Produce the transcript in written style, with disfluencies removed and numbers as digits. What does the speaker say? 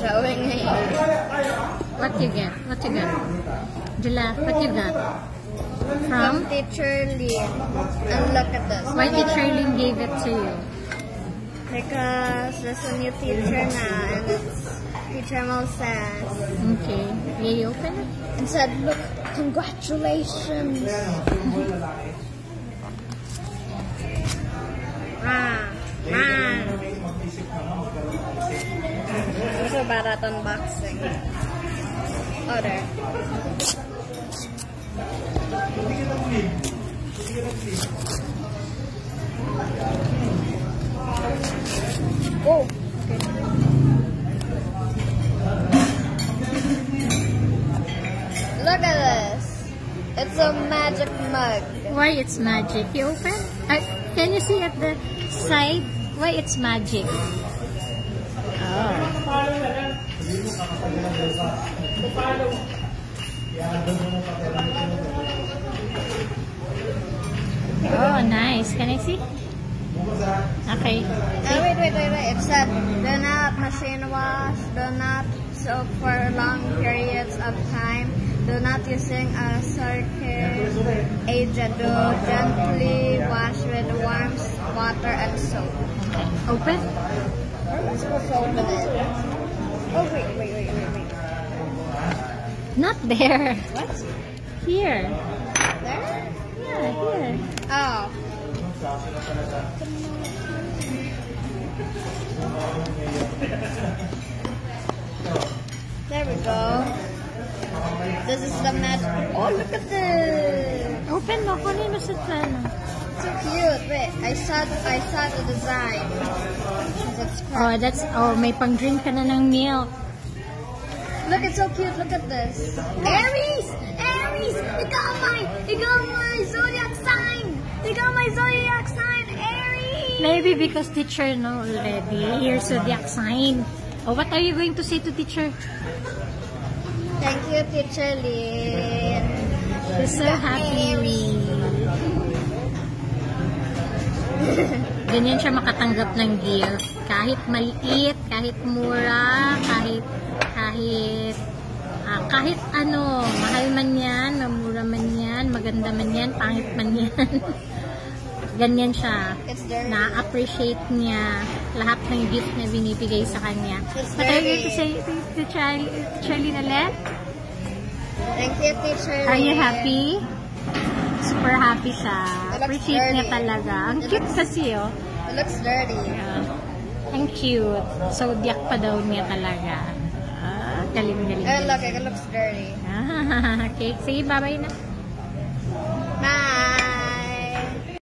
showing me. What you get? What you got? Jula, what you got? From? Teacher Lynn. And look at this. Why Teacher Lynn gave it to you? Because there's a new teacher now, and it's Teacher Moses. Okay. Will you open it? And said, look, congratulations. Also bad at unboxing. Oh, there. Oh, okay. Look at this. It's a magic mug. Why it's magic? You open? Can you see at the side? Why it's magic? Oh, nice. Can I see? Okay. Wait. It said, do not machine wash, do not soak for long periods of time, do not using a circuit agent, do gently wash with warm water and soap. Okay. Open? Where am I supposed to open it? Oh, wait. Not there. What? Here. There? Yeah, here. Oh. There we go. This is the magic. Oh, look at this. Open mo. Kunin mo sa plano. So cute. Wait, I saw the design. May pang-drink ka na ng milk. Look, it's so cute. Look at this. Aries! You got my zodiac sign! Aries! Maybe because teacher know already. Here's zodiac sign. Oh, what are you going to say to teacher? Thank you, Teacher Lynn. We're so happy. Ganyan siya makatanggap ng gift. Kahit maliit, kahit mura, kahit ano, mahal man yan, mura man yan, maganda man yan, pangit man yan. Ganyan siya. Na-appreciate niya lahat ng gift na binibigay sa kanya. What are you going to say to Charlie ulit? Thank you, Teacher Lynn. Are you happy? Super happy siya. Appreciate niya talaga. Ang cute kasi, oh. It looks dirty. Ang cute. Zodiac pa daw niya talaga. Galing. Look, it looks dirty. Okay, sige, bye-bye na.